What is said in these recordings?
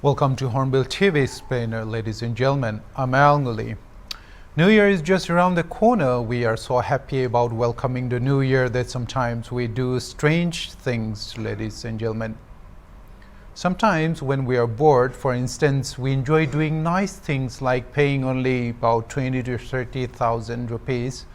Welcome to Hornbill TV Explainer, ladies and gentlemen. I'm Al. New Year is just around the corner. We are so happy about welcoming the new year that sometimes we do strange things, ladies and gentlemen. Sometimes when we are bored, for instance, we enjoy doing nice things like paying only about 20 to 30,000 rupees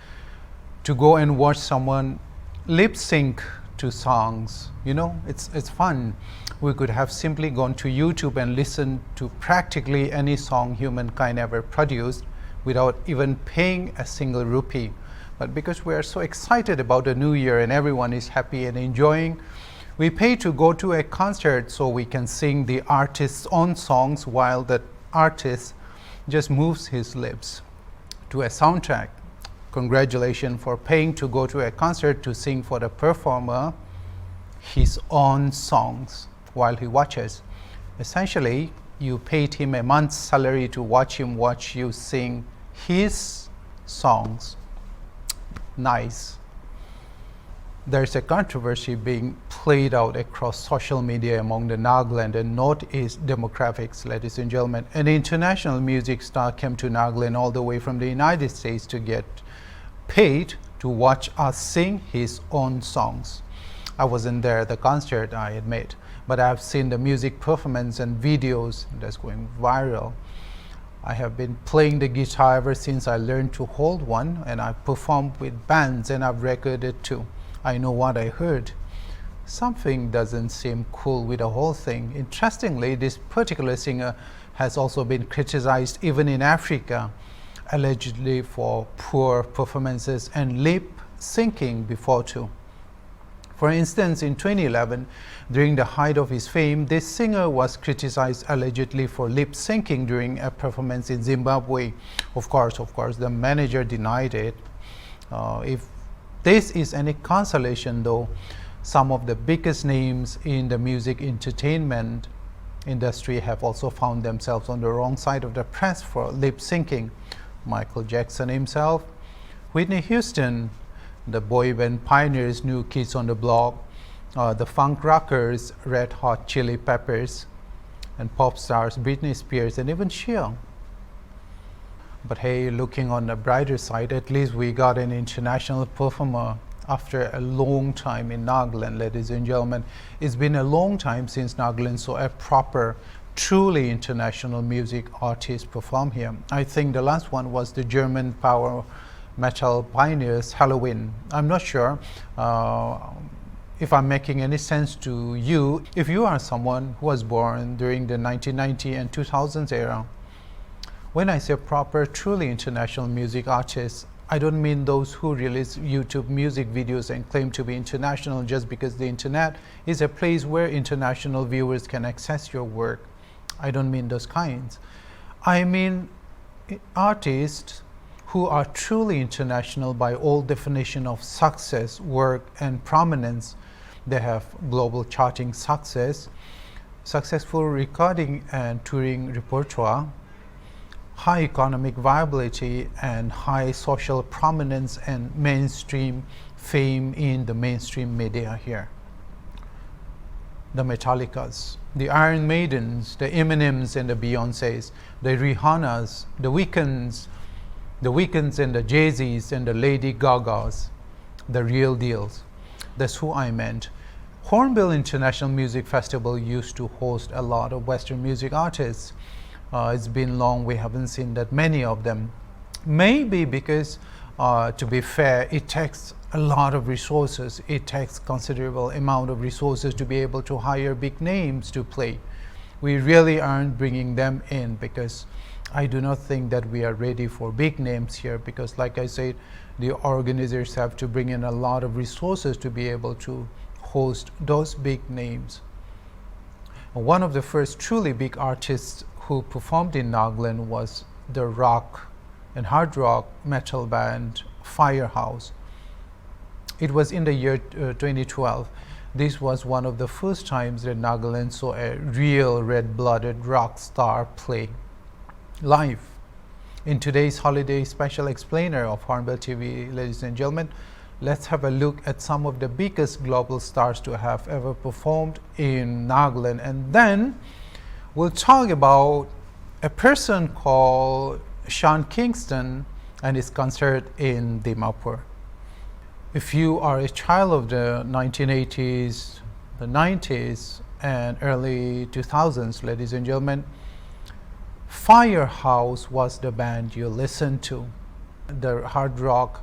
to go and watch someone lip sync to songs. You know, it's fun. We could have simply gone to YouTube and listened to practically any song humankind ever produced without even paying a single rupee. But because we are so excited about the new year and everyone is happy and enjoying, we pay to go to a concert so we can sing the artist's own songs while the artist just moves his lips to a soundtrack. Congratulations for paying to go to a concert to sing for the performer his own songs while he watches. Essentially, you paid him a month's salary to watch you sing his songs. Nice. There's a controversy being played out across social media among the Nagaland and Northeast demographics, ladies and gentlemen. An international music star came to Nagaland all the way from the United States to get paid to watch us sing his own songs. I wasn't there at the concert, I admit, but I've seen the music performance and videos that's going viral. I have been playing the guitar ever since I learned to hold one, and I've performed with bands and I've recorded too. I know what I heard. Something doesn't seem cool with the whole thing. Interestingly, this particular singer has also been criticized even in Africa, allegedly for poor performances and lip syncing before too. For instance, in 2011, during the height of his fame, this singer was criticized allegedly for lip syncing during a performance in Zimbabwe. Of course, the manager denied it. If this is any consolation though, some of the biggest names in the music entertainment industry have also found themselves on the wrong side of the press for lip syncing. Michael Jackson himself, Whitney Houston, the boy band pioneers New Kids on the Block, the funk rockers Red Hot Chili Peppers, and pop stars Britney Spears and even Cher. But hey, looking on the brighter side, at least we got an international performer after a long time in Nagaland, ladies and gentlemen. It's been a long time since Nagaland saw a proper, truly international music artist perform here. I think the last one was the German power metal pioneers Halloween. I'm not sure if I'm making any sense to you. If you are someone who was born during the 1990 and 2000s era, when I say proper, truly international music artists, I don't mean those who release YouTube music videos and claim to be international just because the internet is a place where international viewers can access your work. I don't mean those kinds. I mean artists who are truly international by all definition of success, work, and prominence. They have global charting success, successful recording and touring repertoire, high economic viability, and high social prominence and mainstream fame in the mainstream media here. The Metallicas, the Iron Maidens, the Eminems and the Beyoncés, the Rihannas, the Weeknds and the Jay-Z's and the Lady Gagas, the real deals. That's who I meant. Hornbill International Music Festival used to host a lot of Western music artists. It's been long, we haven't seen that many of them. Maybe because, to be fair, it takes a lot of resources. It takes considerable amount of resources to be able to hire big names to play. We really aren't bringing them in because I do not think that we are ready for big names here, because like I said, the organizers have to bring in a lot of resources to be able to host those big names. One of the first truly big artists who performed in Nagaland was the rock and hard rock metal band Firehouse. It was in the year 2012. This was one of the first times that Nagaland saw a real red-blooded rock star play live. In today's holiday special explainer of Hornbill TV, ladies and gentlemen, let's have a look at some of the biggest global stars to have ever performed in Nagaland, and then We'll talk about a person called Kingston and his concert in Dimapur. If you are a child of the 1980s, the 90s, and early 2000s, ladies and gentlemen, Firehouse was the band you listened to. The hard rock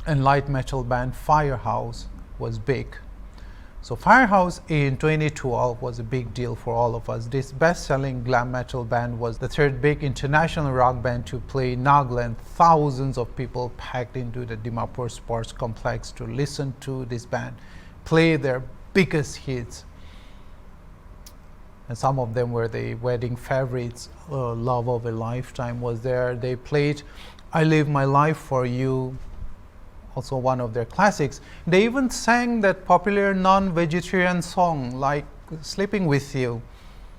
and light metal band Firehouse was big. So Firehouse in 2012 was a big deal for all of us. This best-selling glam metal band was the third big international rock band to play in Nagaland. Thousands of people packed into the Dimapur Sports Complex to listen to this band play their biggest hits. And some of them were the wedding favorites. Love of a Lifetime was there. They played I Live My Life for You, also one of their classics. They even sang that popular non-vegetarian song like Sleeping With You.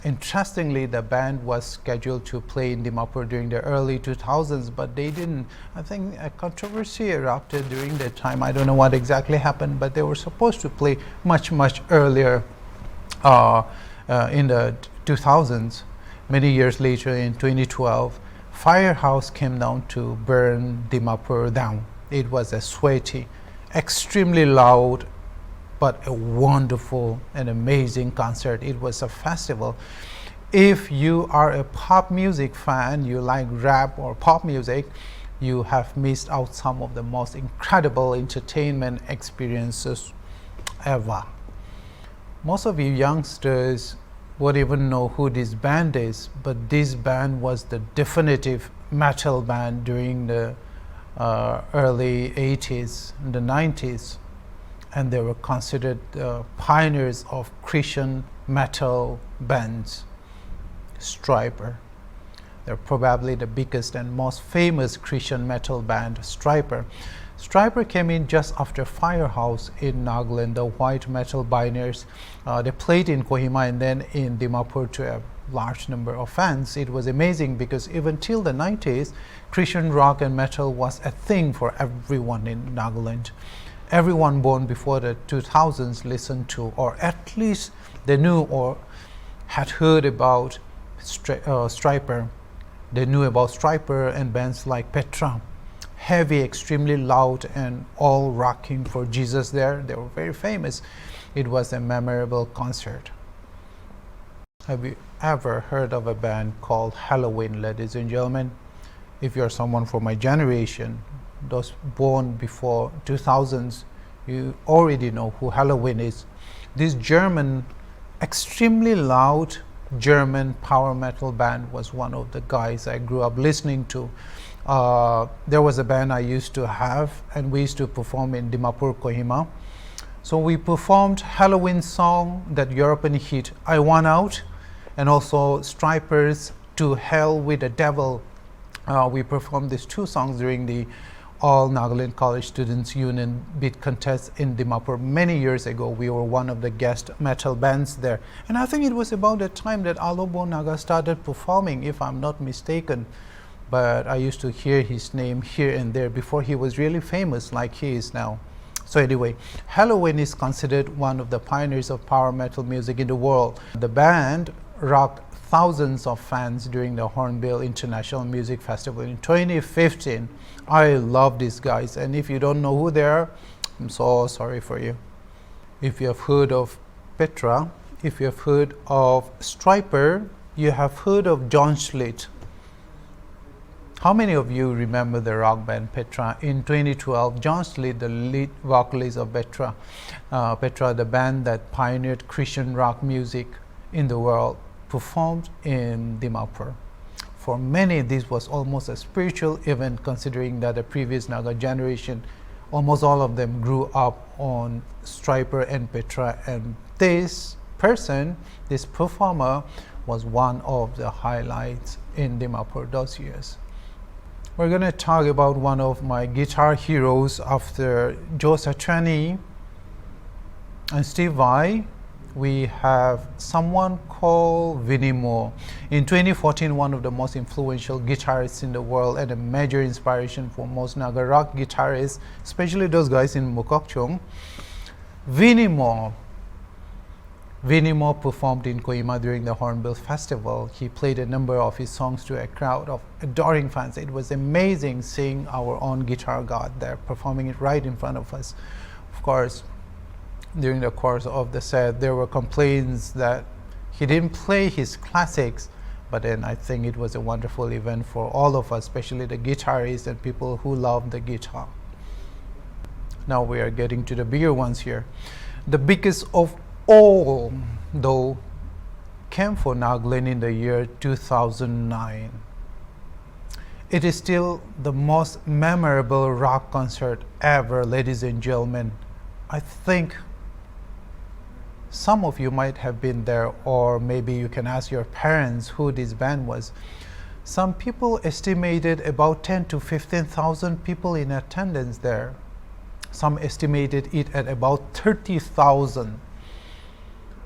Interestingly, the band was scheduled to play in Dimapur during the early 2000s, but they didn't. I think a controversy erupted during that time. I don't know what exactly happened, but they were supposed to play much earlier in the 2000s. Many years later, in 2012, Firehouse came down to burn Dimapur down. It was a sweaty, extremely loud, but a wonderful and amazing concert. It was a festival. If you are a pop music fan, you like rap or pop music, you have missed out some of the most incredible entertainment experiences ever. Most of you youngsters won't even know who this band is, but this band was the definitive metal band during the early 80s and the 90s, and they were considered pioneers of Christian metal bands. Stryper, they're probably the biggest and most famous Christian metal band. Stryper came in just after Firehouse in Nagaland, the white metal pioneers. They played in Kohima and then in Dimapur to a large number of fans. It was amazing because even till the 90s, Christian rock and metal was a thing for everyone in Nagaland. Everyone born before the 2000s listened to, or at least they knew or had heard about Stryper. They knew about Stryper and bands like Petra. Heavy, extremely loud, and all rocking for Jesus there. They were very famous. It was a memorable concert. Have you ever heard of a band called Halloween, ladies and gentlemen? If you're someone from my generation, those born before 2000s, you already know who Halloween is. This German, extremely loud German power metal band was one of the guys I grew up listening to. There was a band I used to have, and we used to perform in Dimapur, Kohima. So we performed Halloween song, that European hit, I Want Out, and also Stryper's To Hell with the Devil. We performed these two songs during the All Nagaland College Students Union beat contest in Dimapur many years ago. We were one of the guest metal bands there. And I think it was about the time that Alobo Naga started performing, if I'm not mistaken. But I used to hear his name here and there before he was really famous like he is now. So anyway, Halloween is considered one of the pioneers of power metal music in the world. The band rocked thousands of fans during the Hornbill International Music Festival in 2015. I love these guys, and if you don't know who they are, I'm so sorry for you. If you have heard of Petra, if you have heard of Stryper, you have heard of John Schlitt. How many of you remember the rock band Petra? In 2012, John Schlitt, the lead vocalist of Petra, the band that pioneered Christian rock music in the world, performed in Dimapur. For many, this was almost a spiritual event, considering that the previous Naga generation, almost all of them grew up on Stryper and Petra, and this person, this performer, was one of the highlights in Dimapur those years. We're going to talk about one of my guitar heroes after Joe Satriani and Steve Vai. We have someone called Vino. In 2014, one of the most influential guitarists in the world and a major inspiration for most Naga rock guitarists, especially those guys in Mokokchung. Vino Vino performed in Kohima during the Hornbill festival. He played a number of his songs to a crowd of adoring fans. It was amazing seeing our own guitar god there performing it right in front of us. Of course, during the course of the set, there were complaints that he didn't play his classics, but then I think it was a wonderful event for all of us, especially the guitarists and people who love the guitar. Now we are getting to the bigger ones here. The biggest of all, though, came for Nagaland in the year 2009. It is still the most memorable rock concert ever, ladies and gentlemen. I think some of you might have been there, or maybe you can ask your parents who this band was. Some people estimated about 10 to 15,000 people in attendance there. Some estimated it at about 30,000.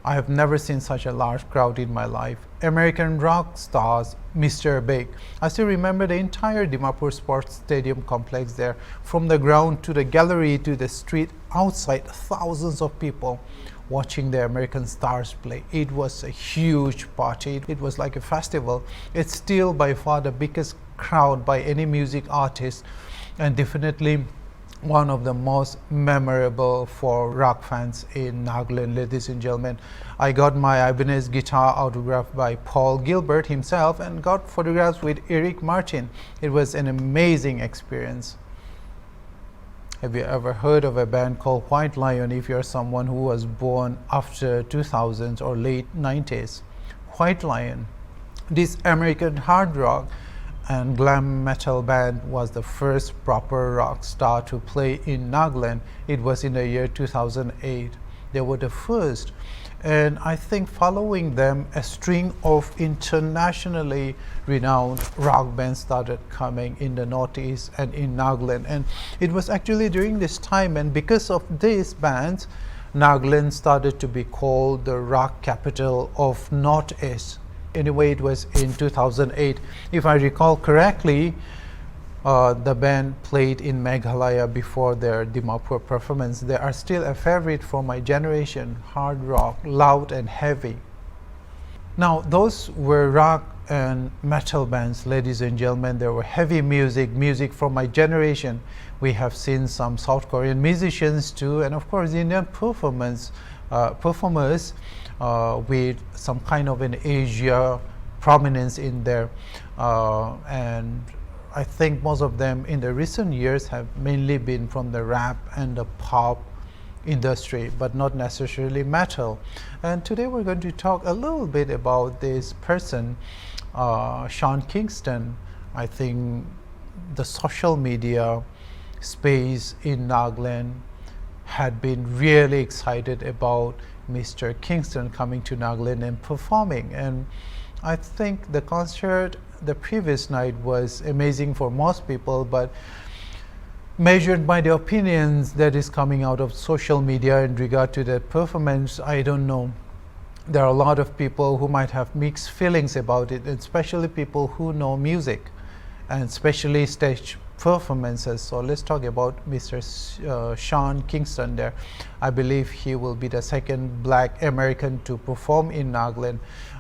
I have never seen such a large crowd in my life. American rock stars, Mr. Phek. I still remember the entire Dimapur Sports Stadium complex there. From the ground to the gallery to the street outside, thousands of people watching the American stars play. It was a huge party. It was like a festival. It's still by far the biggest crowd by any music artist, and definitely one of the most memorable for rock fans in Nagaland, ladies and gentlemen. I got my Ibanez guitar autographed by Paul Gilbert himself and got photographs with Eric Martin. It was an amazing experience. Have you ever heard of a band called White Lion if you're someone who was born after 2000s or late 90s? White Lion, this American hard rock and glam metal band, was the first proper rock star to play in Nagaland. It was in the year 2008. They were the first, and I think following them a string of internationally renowned rock bands started coming in the Northeast and in Nagaland. And it was actually during this time, and because of these bands, Nagaland started to be called the rock capital of Northeast. Anyway, it was in 2008. If I recall correctly, the band played in Meghalaya before their Dimapur performance. They are still a favorite for my generation, hard rock, loud and heavy. Now, those were rock and metal bands, ladies and gentlemen. There were heavy music from my generation. We have seen some South Korean musicians too, and of course Indian performers with some kind of an Asia prominence in there, and I think most of them in the recent years have mainly been from the rap and the pop industry, but not necessarily metal. And today we're going to talk a little bit about this person, Sean Kingston. I think the social media space in Nagaland had been really excited about Mr. Kingston coming to Nagaland and performing, and I think the concert the previous night was amazing for most people, but measured by the opinions that is coming out of social media in regard to the performance, I don't know. There are a lot of people who might have mixed feelings about it, especially people who know music and especially stage performances. So let's talk about Mr. Sean Kingston there. I believe he will be the second black American to perform in Nagaland.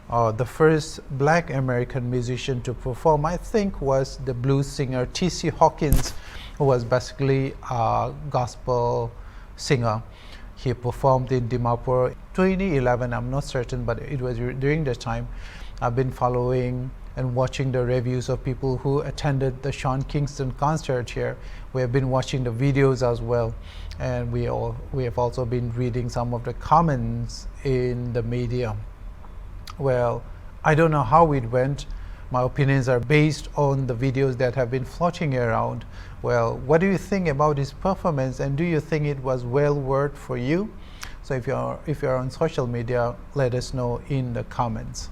The first black American musician to perform, I think, was the blues singer T.C. Hawkins, who was basically a gospel singer. He performed in Dimapur 2011, I'm not certain, but it was during the time. I've been following and watching the reviews of people who attended the Sean Kingston concert here. We have been watching the videos as well, and we have also been reading some of the comments in the media. Well, I don't know how it went. My opinions are based on the videos that have been floating around. Well, what do you think about his performance, and do you think it was well worth for you? So if you're on social media, let us know in the comments.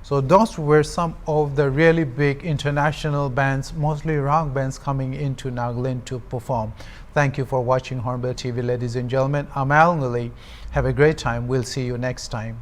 So those were some of the really big international bands, mostly rock bands, coming into Nagaland to perform. Thank you for watching Hornbill TV, ladies and gentlemen. I'm Al Nguli. Have a great time. We'll see you next time.